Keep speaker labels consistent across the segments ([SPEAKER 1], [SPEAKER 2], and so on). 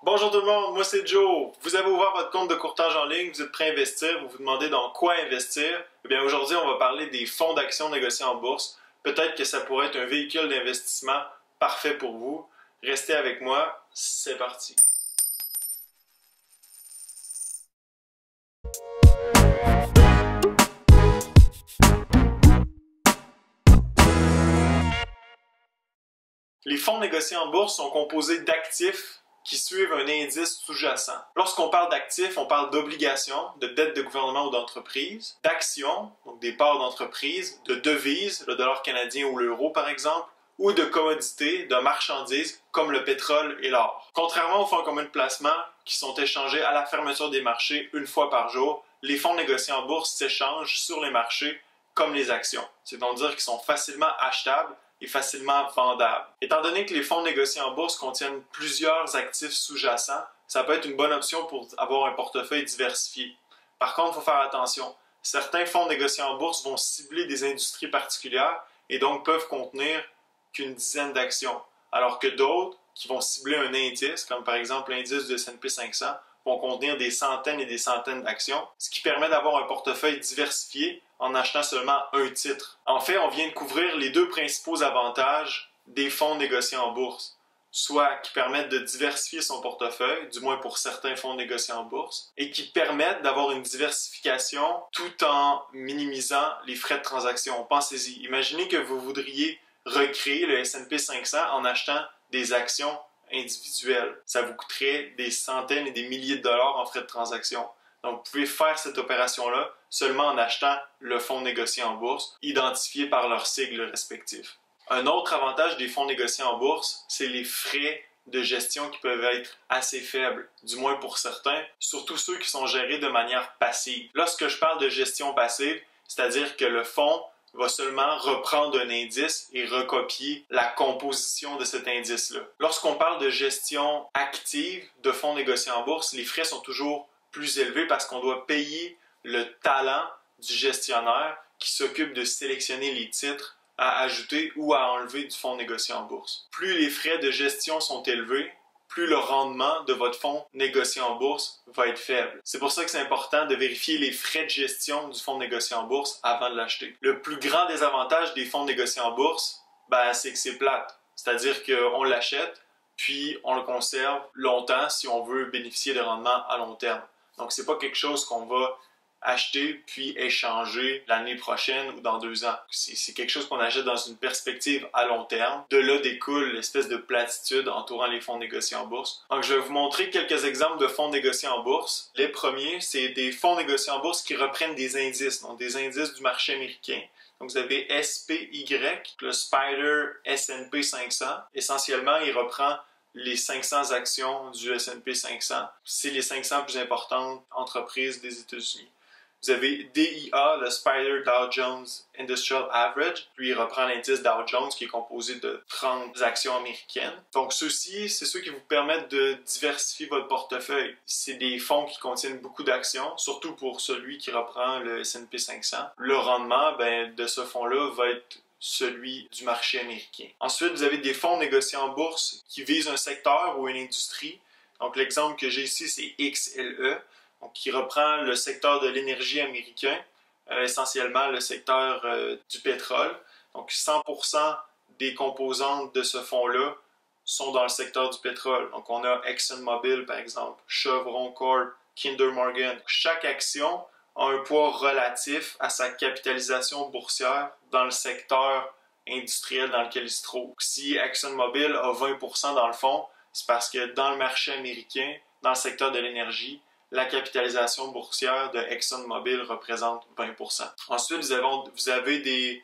[SPEAKER 1] Bonjour tout le monde, moi c'est Joe. Vous avez ouvert votre compte de courtage en ligne, vous êtes prêt à investir, vous vous demandez dans quoi investir. Eh bien aujourd'hui, on va parler des fonds d'actions négociés en bourse. Peut-être que ça pourrait être un véhicule d'investissement parfait pour vous. Restez avec moi, c'est parti. Les fonds négociés en bourse sont composés d'actifs qui suivent un indice sous-jacent. Lorsqu'on parle d'actifs, on parle d'obligations, de dettes de gouvernement ou d'entreprise, d'actions, donc des parts d'entreprise, de devises, le dollar canadien ou l'euro par exemple, ou de commodités, de marchandises comme le pétrole et l'or. Contrairement aux fonds communs de placement qui sont échangés à la fermeture des marchés une fois par jour, les fonds négociés en bourse s'échangent sur les marchés comme les actions. C'est donc dire qu'ils sont facilement achetables et facilement vendable. Étant donné que les fonds négociés en bourse contiennent plusieurs actifs sous-jacents, ça peut être une bonne option pour avoir un portefeuille diversifié. Par contre, il faut faire attention. Certains fonds négociés en bourse vont cibler des industries particulières et donc peuvent contenir qu'une dizaine d'actions, alors que d'autres, qui vont cibler un indice, comme par exemple l'indice du S&P 500, vont contenir des centaines et des centaines d'actions, ce qui permet d'avoir un portefeuille diversifié en achetant seulement un titre. En fait, on vient de couvrir les deux principaux avantages des fonds négociés en bourse, soit qui permettent de diversifier son portefeuille, du moins pour certains fonds négociés en bourse, et qui permettent d'avoir une diversification tout en minimisant les frais de transaction. Pensez-y, imaginez que vous voudriez recréer le S&P 500 en achetant des actions individuelles. Ça vous coûterait des centaines et des milliers de dollars en frais de transaction. Donc, vous pouvez faire cette opération-là seulement en achetant le fonds négocié en bourse, identifié par leurs sigles respectifs. Un autre avantage des fonds négociés en bourse, c'est les frais de gestion qui peuvent être assez faibles, du moins pour certains, surtout ceux qui sont gérés de manière passive. Lorsque je parle de gestion passive, c'est-à-dire que le fonds va seulement reprendre un indice et recopier la composition de cet indice-là. Lorsqu'on parle de gestion active de fonds négociés en bourse, les frais sont toujours plus élevés parce qu'on doit payer le talent du gestionnaire qui s'occupe de sélectionner les titres à ajouter ou à enlever du fonds négocié en bourse. Plus les frais de gestion sont élevés, plus le rendement de votre fonds négocié en bourse va être faible. C'est pour ça que c'est important de vérifier les frais de gestion du fonds négocié en bourse avant de l'acheter. Le plus grand désavantage des fonds négociés en bourse, c'est que c'est plate. C'est-à-dire qu'on l'achète, puis on le conserve longtemps si on veut bénéficier de rendements à long terme. Donc, c'est pas quelque chose qu'on va acheter puis échanger l'année prochaine ou dans 2 ans. C'est quelque chose qu'on achète dans une perspective à long terme. De là découle l'espèce de platitude entourant les fonds négociés en bourse. Donc, je vais vous montrer quelques exemples de fonds négociés en bourse. Les premiers, c'est des fonds négociés en bourse qui reprennent des indices, donc des indices du marché américain. Donc, vous avez SPY, le Spider S&P 500. Essentiellement, il reprend les 500 actions du S&P 500. C'est les 500 plus importantes entreprises des États-Unis. Vous avez DIA, le Spider Dow Jones Industrial Average. Lui, il reprend l'indice Dow Jones qui est composé de 30 actions américaines. Donc, ceux-ci, c'est ceux qui vous permettent de diversifier votre portefeuille. C'est des fonds qui contiennent beaucoup d'actions, surtout pour celui qui reprend le S&P 500. Le rendement de ce fonds-là va être celui du marché américain. Ensuite, vous avez des fonds négociés en bourse qui visent un secteur ou une industrie. Donc, l'exemple que j'ai ici, c'est XLE, donc, qui reprend le secteur de l'énergie américain, essentiellement le secteur du pétrole. Donc, 100% des composantes de ce fonds-là sont dans le secteur du pétrole. Donc, on a ExxonMobil, par exemple, Chevron Corp, Kinder Morgan. Chaque action a un poids relatif à sa capitalisation boursière dans le secteur industriel dans lequel il se trouve. Si ExxonMobil a 20% dans le fond, c'est parce que dans le marché américain, dans le secteur de l'énergie, la capitalisation boursière de ExxonMobil représente 20%. Ensuite, vous avez des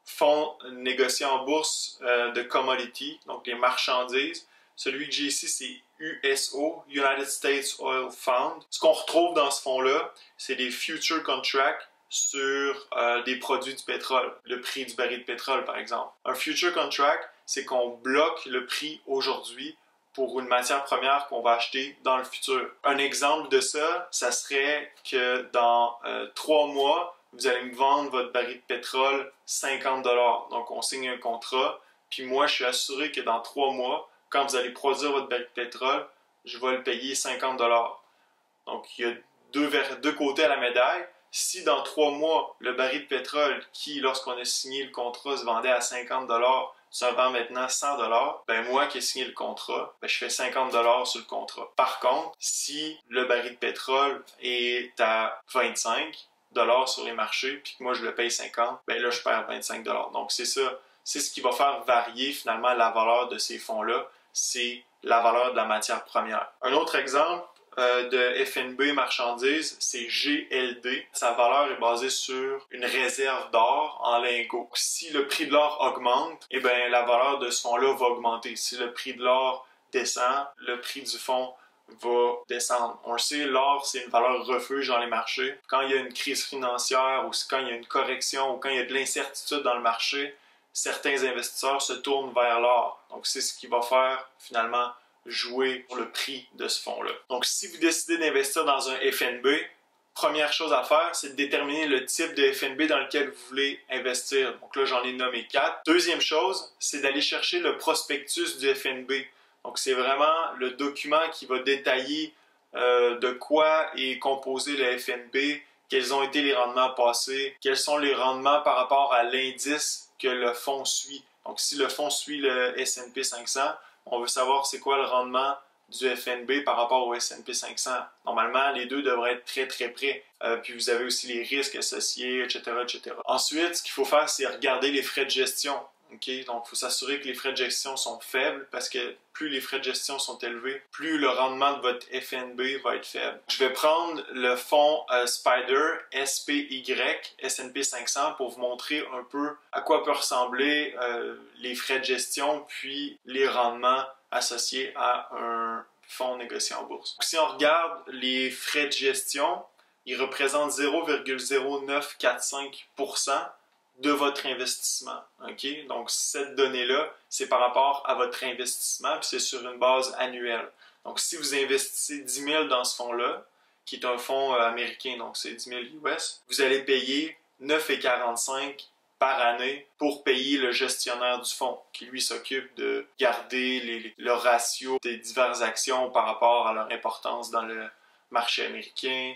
[SPEAKER 1] fonds négociés en bourse de commodity, donc les marchandises. Celui que j'ai ici, c'est USO, United States Oil Fund. Ce qu'on retrouve dans ce fonds-là, c'est des future contracts sur des produits du pétrole, le prix du baril de pétrole, par exemple. Un future contract, c'est qu'on bloque le prix aujourd'hui pour une matière première qu'on va acheter dans le futur. Un exemple de ça, ça serait que dans 3 mois, vous allez me vendre votre baril de pétrole 50 $. Donc, on signe un contrat, puis moi, je suis assuré que dans 3 mois, quand vous allez produire votre baril de pétrole, je vais le payer 50 $. Donc, il y a deux côtés à la médaille. Si dans 3 mois, le baril de pétrole qui, lorsqu'on a signé le contrat, se vendait à 50 $, ça vend maintenant 100 $, ben moi qui ai signé le contrat, ben je fais 50 $ sur le contrat. Par contre, si le baril de pétrole est à 25 $ sur les marchés, puis que moi je le paye 50, ben là je perds 25 $. Donc c'est ça, c'est ce qui va faire varier finalement la valeur de ces fonds-là, c'est la valeur de la matière première. Un autre exemple de FNB marchandises, c'est GLD. Sa valeur est basée sur une réserve d'or en lingots. Si le prix de l'or augmente, eh bien, la valeur de ce fonds-là va augmenter. Si le prix de l'or descend, le prix du fonds va descendre. On le sait, l'or, c'est une valeur refuge dans les marchés. Quand il y a une crise financière ou quand il y a une correction ou quand il y a de l'incertitude dans le marché, certains investisseurs se tournent vers l'or. Donc, c'est ce qui va faire finalement jouer pour le prix de ce fonds-là. Donc, si vous décidez d'investir dans un FNB, première chose à faire, c'est de déterminer le type de FNB dans lequel vous voulez investir. Donc là, j'en ai nommé 4. Deuxième chose, c'est d'aller chercher le prospectus du FNB. Donc, c'est vraiment le document qui va détailler de quoi est composé le FNB, quels ont été les rendements passés, quels sont les rendements par rapport à l'indice que le fonds suit. Donc, si le fonds suit le S&P 500, on veut savoir c'est quoi le rendement du FNB par rapport au S&P 500. Normalement, les deux devraient être très très près. Puis vous avez aussi les risques associés, etc., etc. Ensuite, ce qu'il faut faire, c'est regarder les frais de gestion. Okay? Donc, il faut s'assurer que les frais de gestion sont faibles parce que plus les frais de gestion sont élevés, plus le rendement de votre FNB va être faible. Je vais prendre le fonds SPDR, SPY, S&P 500 pour vous montrer un peu à quoi peut ressembler les frais de gestion puis les rendements associés à un fonds négocié en bourse. Donc, si on regarde les frais de gestion, ils représentent 0,0945% de votre investissement. Okay? Donc, cette donnée-là, c'est par rapport à votre investissement, puis c'est sur une base annuelle. Donc, si vous investissez 10 000 dans ce fonds-là, qui est un fonds américain, donc c'est 10 000 US, vous allez payer 9,45 par année pour payer le gestionnaire du fonds, qui lui s'occupe de garder le ratio des diverses actions par rapport à leur importance dans le marché américain,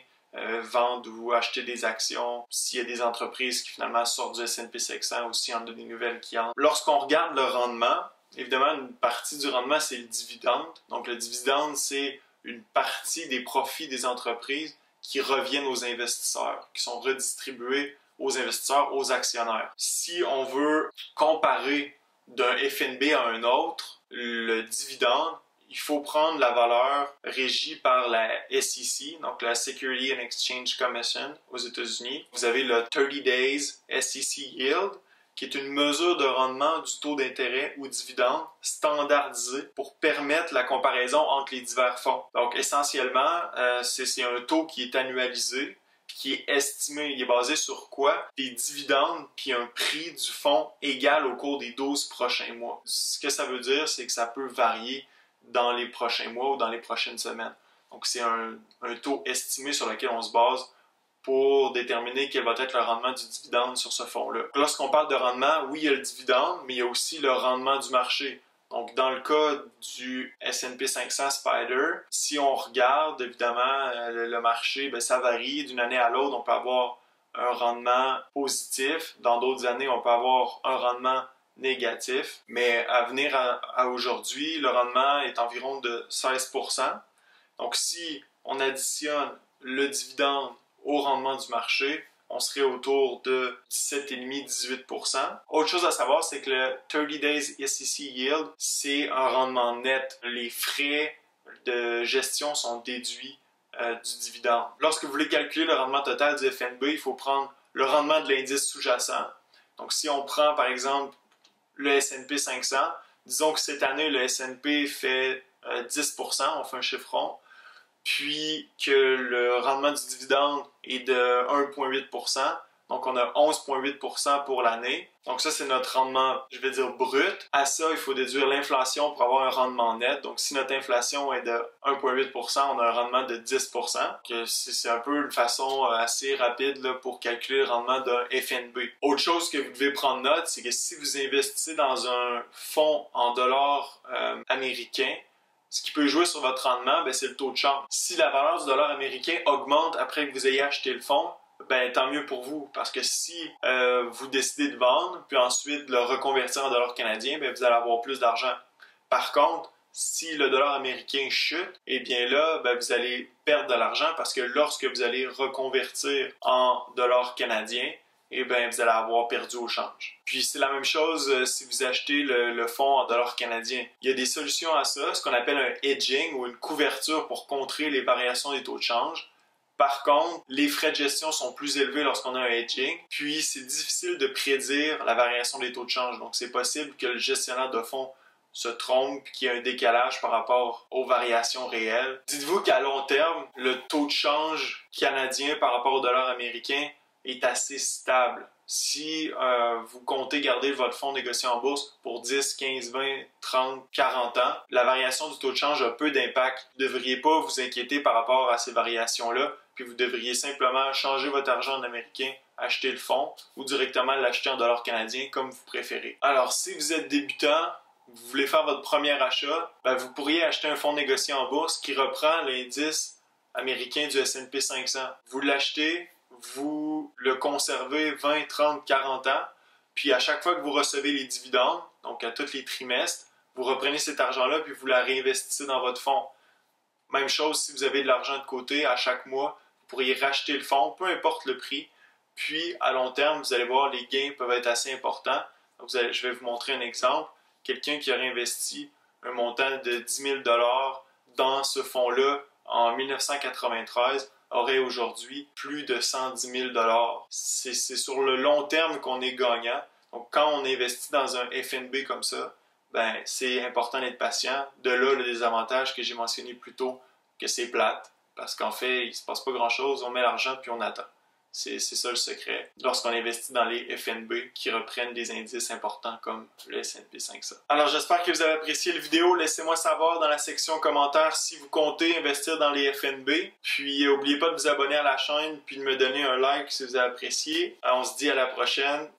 [SPEAKER 1] vendre ou acheter des actions, s'il y a des entreprises qui finalement sortent du S&P 500 ou s'il y en a des nouvelles qui entrent. Lorsqu'on regarde le rendement, évidemment, une partie du rendement, c'est le dividende. Donc, le dividende, c'est une partie des profits des entreprises qui reviennent aux investisseurs, qui sont redistribués aux investisseurs, aux actionnaires. Si on veut comparer d'un FNB à un autre, le dividende, il faut prendre la valeur régie par la SEC, donc la Security and Exchange Commission aux États-Unis. Vous avez le 30 Days SEC Yield, qui est une mesure de rendement du taux d'intérêt ou dividende standardisé pour permettre la comparaison entre les divers fonds. Donc, essentiellement, c'est un taux qui est annualisé, qui est estimé, il est basé sur quoi? Des dividendes puis un prix du fonds égal au cours des 12 prochains mois. Ce que ça veut dire, c'est que ça peut varier dans les prochains mois ou dans les prochaines semaines. Donc, c'est un taux estimé sur lequel on se base pour déterminer quel va être le rendement du dividende sur ce fonds-là. Lorsqu'on parle de rendement, oui, il y a le dividende, mais il y a aussi le rendement du marché. Donc, dans le cas du S&P 500 SPDR, si on regarde, évidemment, le marché, bien, ça varie d'une année à l'autre. On peut avoir un rendement positif. Dans d'autres années, on peut avoir un rendement négatif. Mais à venir à aujourd'hui, le rendement est environ de 16%. Donc, si on additionne le dividende au rendement du marché, on serait autour de 17,5-18%. Autre chose à savoir, c'est que le 30 Days SEC Yield, c'est un rendement net. Les frais de gestion sont déduits du dividende. Lorsque vous voulez calculer le rendement total du FNB, il faut prendre le rendement de l'indice sous-jacent. Donc, si on prend, par exemple, le S&P 500, disons que cette année, le S&P fait 10%, on fait un chiffron, puis que le rendement du dividende est de 1,8%. Donc, on a 11,8% pour l'année. Donc, ça, c'est notre rendement, je vais dire, brut. À ça, il faut déduire l'inflation pour avoir un rendement net. Donc, si notre inflation est de 1,8%, on a un rendement de 10%. C'est un peu une façon assez rapide là, pour calculer le rendement d'un FNB. Autre chose que vous devez prendre note, c'est que si vous investissez dans un fonds en dollars américains, Ce qui peut jouer sur votre rendement, ben, c'est le taux de change. Si la valeur du dollar américain augmente après que vous ayez acheté le fonds, ben, tant mieux pour vous, parce que si vous décidez de vendre, puis ensuite de le reconvertir en dollars canadiens, ben, vous allez avoir plus d'argent. Par contre, si le dollar américain chute, eh bien là, ben, vous allez perdre de l'argent parce que lorsque vous allez reconvertir en dollars canadiens, eh bien, vous allez avoir perdu au change. Puis c'est la même chose si vous achetez le fonds en dollars canadiens. Il y a des solutions à ça, ce qu'on appelle un hedging ou une couverture pour contrer les variations des taux de change. Par contre, les frais de gestion sont plus élevés lorsqu'on a un hedging, puis c'est difficile de prédire la variation des taux de change. Donc c'est possible que le gestionnaire de fonds se trompe, qu'il y ait un décalage par rapport aux variations réelles. Dites-vous qu'à long terme, le taux de change canadien par rapport au dollar américain est assez stable. Si vous comptez garder votre fonds négocié en bourse pour 10, 15, 20, 30, 40 ans, la variation du taux de change a peu d'impact. Vous ne devriez pas vous inquiéter par rapport à ces variations-là, puis vous devriez simplement changer votre argent en américain, acheter le fonds ou directement l'acheter en dollars canadiens comme vous préférez. Alors, si vous êtes débutant, vous voulez faire votre premier achat, ben vous pourriez acheter un fonds négocié en bourse qui reprend l'indice américain du S&P 500. Vous l'achetez, vous le conservez 20, 30, 40 ans, puis à chaque fois que vous recevez les dividendes, donc à tous les trimestres, vous reprenez cet argent-là puis vous la réinvestissez dans votre fonds. Même chose si vous avez de l'argent de côté, à chaque mois, vous pourriez racheter le fonds, peu importe le prix, puis à long terme, vous allez voir, les gains peuvent être assez importants. Donc, je vais vous montrer un exemple. Quelqu'un qui aurait investi un montant de 10 000 $ dans ce fonds-là en 1993 aurait aujourd'hui plus de 110 000 $. C'est sur le long terme qu'on est gagnant. Donc, quand on investit dans un FNB comme ça, ben, c'est important d'être patient. De là, le désavantage que j'ai mentionné plus tôt, que c'est plate. Parce qu'en fait, il ne se passe pas grand-chose. On met l'argent puis on attend. C'est ça le secret lorsqu'on investit dans les FNB qui reprennent des indices importants comme le S&P 500. Alors j'espère que vous avez apprécié la vidéo. Laissez-moi savoir dans la section commentaires si vous comptez investir dans les FNB. Puis n'oubliez pas de vous abonner à la chaîne puis de me donner un like si vous avez apprécié. Alors, on se dit à la prochaine.